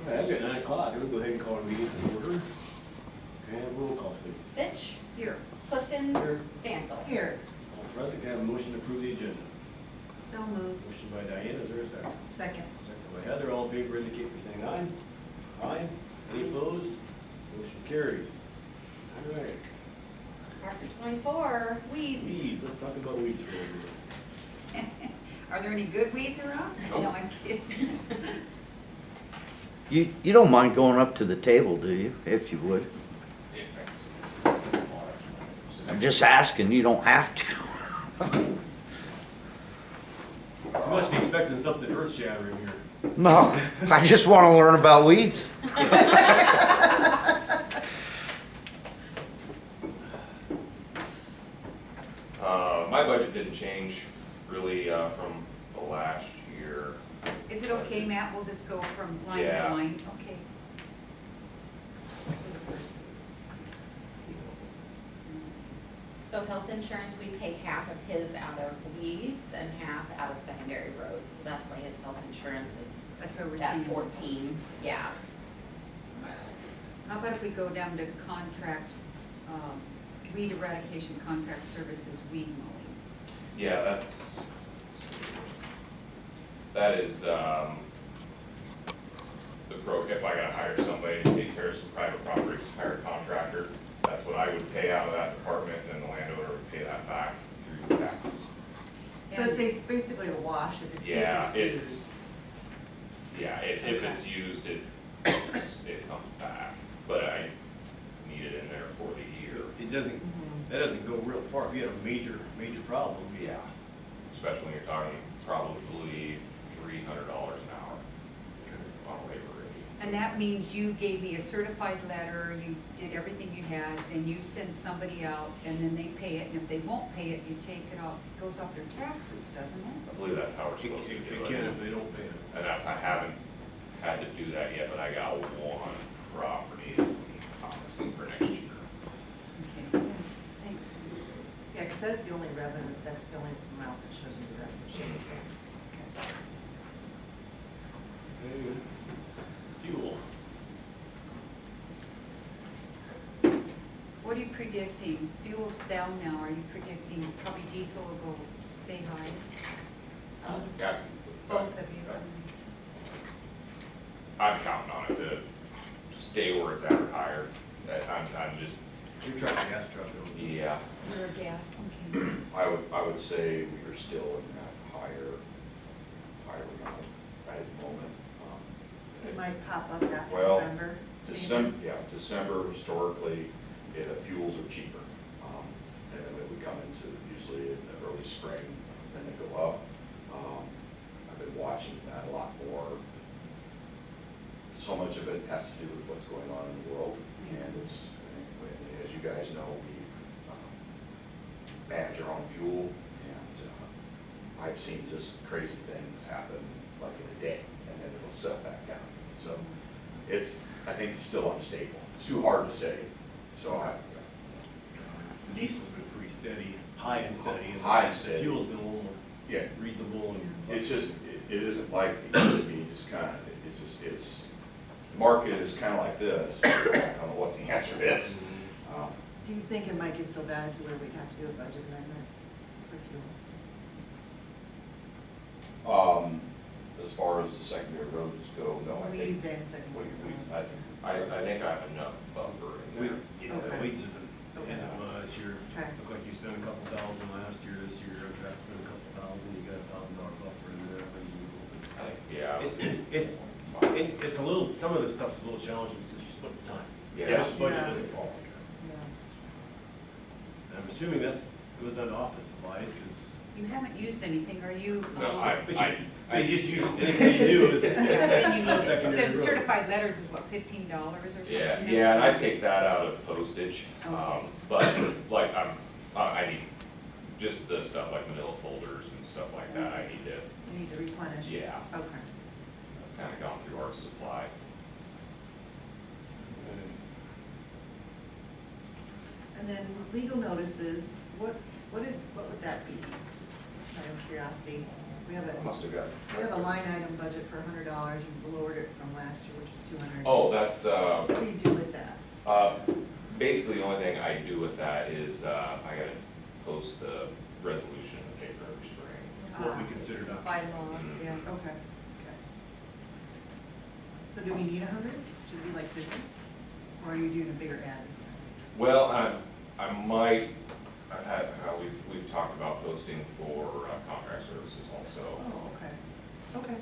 Okay, I've got 9 o'clock, we'll go ahead and call the meeting to order. And roll call, please. Fitch. Here. Clifton. Here. Stansel. Here. All present, can I have a motion to approve the agenda? So moved. Motion by Diane, is there a second? Second. Second by Heather, all in favor indicate by saying aye. Aye. Any opposed? Motion carries. All right. Chapter 24, weeds. Weeds, let's talk about weeds for a little bit. Are there any good weeds around? Nope. No, I'm kidding. You don't mind going up to the table, do you, if you would? I'm just asking, you don't have to. You must be expecting something earth shattering here. No, I just want to learn about weeds. My budget didn't change really from the last year. Is it okay, Matt? We'll just go from line to Yeah. line? Okay. So health insurance, we pay half of his out of weeds and half out of secondary roads. So that's why his health insurance is That's what we're at seeing. 14, yeah. How about if we go down to contract, weed eradication contract services, weed mowing? Yeah, that is, if I gotta hire somebody to take care of some private property, hire a contractor, that's what I would pay out of that department, and then the landowner would pay that back through taxes. So it's basically a wash if it's Yeah, used. if it's used, it comes back, but I need it in there for the year. It doesn't, that doesn't go real far. If you had a major problem. Yeah, especially when you're talking probably $300 an hour on a labor rate. And that means you gave me a certified letter, you did everything you had, and you send somebody out, and then they pay it, and if they won't pay it, you take it off, it goes off their taxes, doesn't it? I believe that's how we're It supposed to do it it. can if they don't pay it. And I haven't had to do that yet, but I got one property honestly for next year. Okay, thanks. Yeah, because that's the only revenue, that's the only amount that shows me that shows that. Okay. Fuel. What are you predicting? Fuel's down now, are you predicting probably diesel will go, stay high? That's, Both of you? I'm counting on it to stay where it's at or higher. I'm just, Your truck's a gas truck, though. yeah, We're gas, okay. I would say we are still in that higher amount at the moment. It might pop up after Well, November. December historically, fuels are cheaper. And then we come into usually in the early spring, then they go up. I've been watching that a lot more. So much of it has to do with what's going on in the world, and it's, as you guys know, we manage our own fuel, and I've seen just crazy things happen like in a day, and then it'll settle back down. So I think it's still unstable. It's too hard to say. So Diesel's been pretty steady, high and steady. And High and the steady. Fuel's been a little yeah, reasonable and. it's just, it isn't like it used to be, just kind of, the market is kind of like this. I don't know what the answer is. Do you think it might get so bad to where we'd have to do a budget amendment for fuel? As far as the secondary roads go, no, I think. Weeds and secondary. I think I have enough buffer in We, there. you know, the Okay. weeds isn't much. You're, Okay. look like you spent a couple thousand last year. This year, you're trying to spend a couple thousand. You got $1,000 buffer in there. I think, yeah. It's a little, some of this stuff is a little challenging since you split the time. Yeah. So the budget Yeah. doesn't fall. Yeah. And I'm assuming that's, goes down to office supplies, because. You haven't used anything, are you? No, But you just use, anything you do is. secondary roads. Certified letters is what, $15 or something? Yeah, and I take that out of postage, Okay. but like I need just the stuff like manila folders and stuff like that, I need to, You need to replenish? yeah, Okay. I've kind of gone through our supply. And then legal notices, what would that be? Just out of curiosity. We have Must have got. a line item budget for $100, you lowered it from last year, which was 200. Oh, that's, What do you do with that? basically the only thing I do with that is, I gotta post the resolution in the paper every spring. What we consider not. By law, yeah. Okay, okay. So do we need 100? Should it be like 50? Or are you doing a bigger ad this time? Well, I might, we've talked about posting for contract services also. Oh, okay, okay.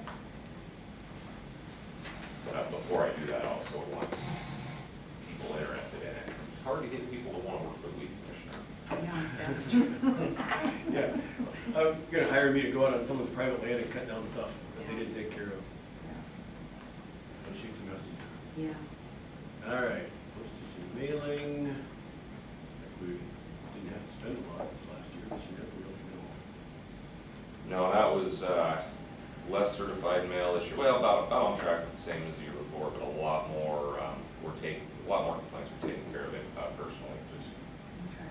But before I do that, I also want people interested in it. It's hard to get people to want to work for the weed commissioner. Yeah, that's true. Yeah, you're gonna hire me to go out on someone's private land and cut down stuff that they didn't take care of. Don't shoot the messenger. Yeah. All right, postage and mailing. If we didn't have to spend a lot this last year, but you never really know. No, that was less certified mail this year. Well, about on track with the same as the year before, but a lot more complaints we're taking care of it personally. Just Okay.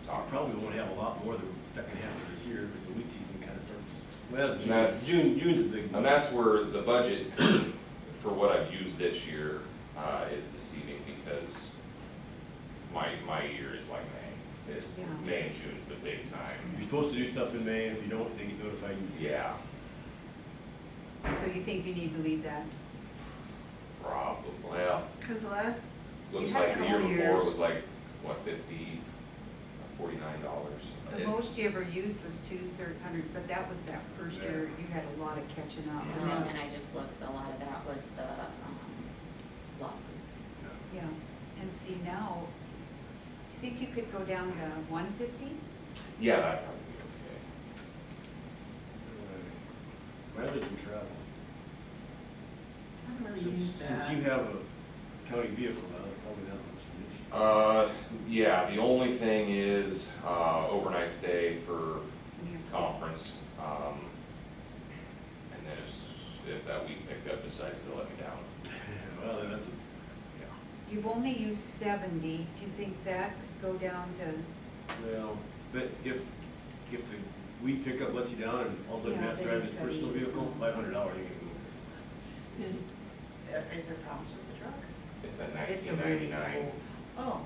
We probably won't have a lot more the second half of this year because the wheat season kind of starts, well, And that's- June's a big month. And that's where the budget for what I've used this year is deceiving because my year is like May. It's Yeah. May and June is the big time. You're supposed to do stuff in May, if you don't, they get notified. Yeah, So you think you need to leave that? probably. Well, Because the last, looks You had a like the year couple before years. was like, what, $49? The most you ever used was 200, but that was that first year, you had a lot of catching up. And then, And I just looked, a lot of that was the lawsuit. yeah, and see now, you think you could go down to 150? Yeah, that'd probably be okay. Mileage and travel. I haven't really used that. Since you have a county vehicle now, probably not much of an issue. Yeah, the only thing is overnight stay for And you have to- conference. And then if that week pickup decides to let me down. Well, then that's, yeah, You've only used 70, do you think that could go down to, well, but if the weed pickup lets you down and also Yeah, Matt's but driving he's his gotta personal use his vehicle, own. $500, you can move Is there problems with the truck? It's at it's a really 1999. old. Oh,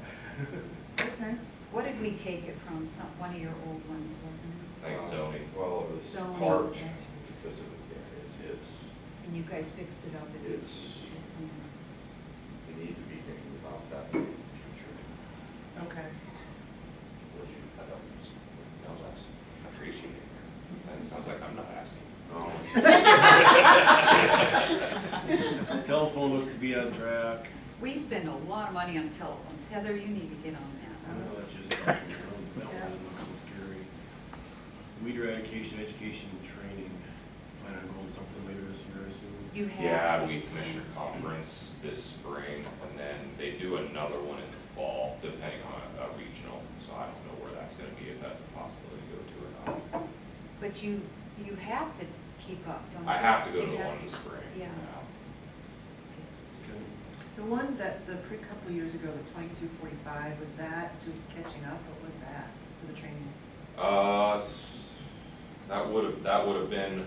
okay. What did we take it from, one of your old ones, wasn't it? Like zoning. Well, it was Zoning, parked that's- because of, yeah, it's, And you guys fixed it up and It's- it's just, you need to be thinking about that in the future. Okay. Would you, I don't, no, that's, I appreciate it. That sounds like I'm not asking. it. Telephone looks to be on track. we spend a lot of money on telephones. Heather, you need to get on that. Well, that's just stuff in your own development, it looks so scary. Weed eradication, education, and training. Plan on going something later this year, I assume? You have Yeah, to. we commissioner conference this spring, and then they do another one in the fall, depending on a regional. So I don't know where that's gonna be, if that's a possibility to go to or not. But you have to keep up, don't you? I have to go to You the have one in the spring. Yeah. Okay. The one that, couple of years ago, the 2245, was that just catching up? What was that for the training? That would have been,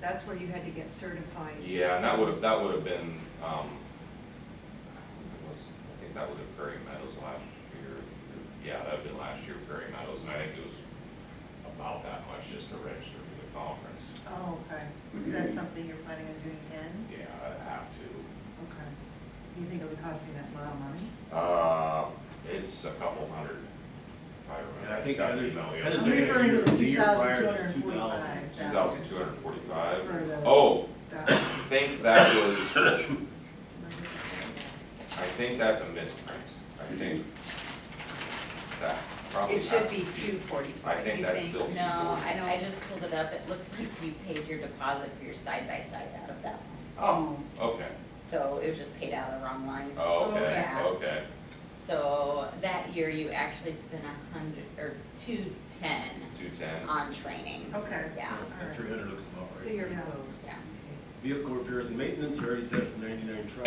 That's where you had to get certified. yeah, and that would have been, I think that was at Prairie Meadows last year. Yeah, that would have been last year, Prairie Meadows, and I think it was about that much just to register for the conference. Oh, okay. Is that something you're planning on doing again? Yeah, I have to. Okay. Do you think it'll be costing that amount of money? It's a couple hundred, if I remember. Yeah, I think It's got Heather's- email, yeah. Heather's I'm looking at referring to the year prior, it's 2,245. 2,245. For the- Oh, that- I think that was, I think that's a misprint. I think that probably It should has be to 245. I think you that's still No, I just pulled it up, it looks like you paid your deposit for your side-by-side out of that one. Oh, okay. So it was just paid out of the wrong line. Oh, okay, Yeah. okay. So that year you actually spent 210 210. on training. Okay. Yeah. That 300 looks about So right. you're Yeah. close. Yeah. Vehicle repairs and maintenance, you already said it's 99 truck.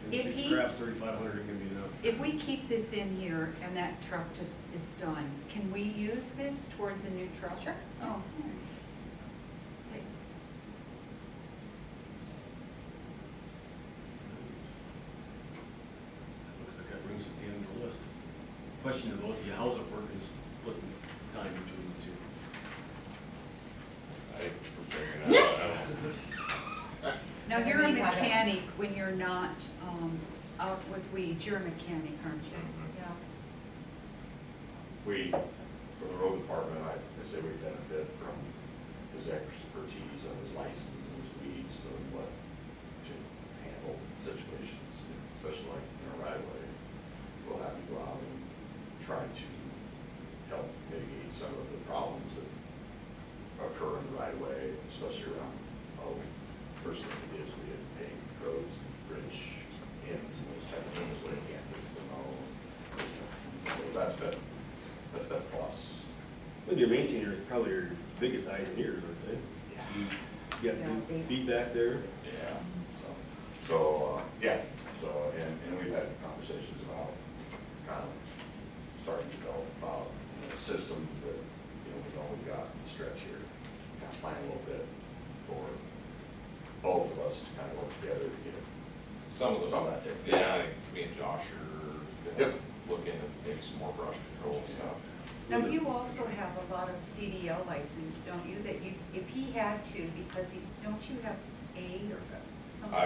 And If if he- it's craps 3,500, it can be enough. If we keep this in here and that truck just is done, can we use this towards a new truck? Sure. Oh, all right. Looks like that brings us to the end of the list. Question about how's it working, splitting time between the two? I think we're figuring it out. Now, you're a Everybody got it. mechanic when you're not, out with weeds, you're a mechanic, aren't you? Mhm. Yeah. We, for the road department, I say we benefit from his expertise and his license and his weeds to what, to handle situations, especially like in a right of way. We'll have to go out and try to help mitigate some of the problems that occur in the right of way, especially around, first thing we did is we had paved roads, bridge ends, and those type of things, where you can't physically mow. So that's been a plus. Well, your maintainers probably your biggest eyes and ears, aren't they? Yeah. You Yeah, got they- feedback there? Yeah, so, yeah, so, and we've had conversations about kind of starting to develop about a system that, we know we've got a stretch here, kind of plan a little bit for both of us to kind of work together to get Some of some them, of that taken. yeah, I think me and Josh are Yep. gonna look into maybe some more brush control stuff. Now, you also have a lot of CDL license, don't you, that you, if he had to, because he, don't you have A or something?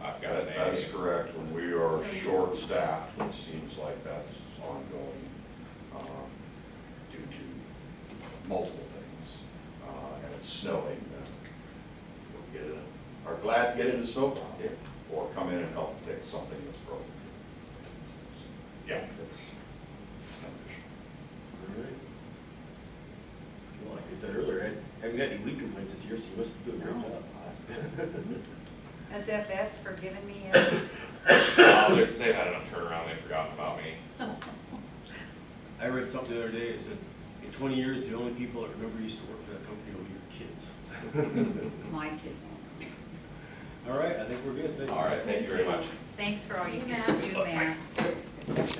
I've got an A. That is correct, when we are So you- short-staffed, which seems like that's ongoing, due to multiple things, and it's snowing, we'll are glad to get in the snowplow, or come in and help fix something that's broken. Yeah, it's beneficial. All right. Well, like I said earlier, I haven't got any weed complaints this year, so you must be doing a great No. job. Has FS forgiven me yet? They've had enough turnaround, they've forgotten about me. I read something the other day, it said, in 20 years, the only people that remember used to work for that company will be your kids. My kids won't. All right, I think we're good, thanks. All right, thank you very much. Thanks for all you You, can Matt. do, Matt.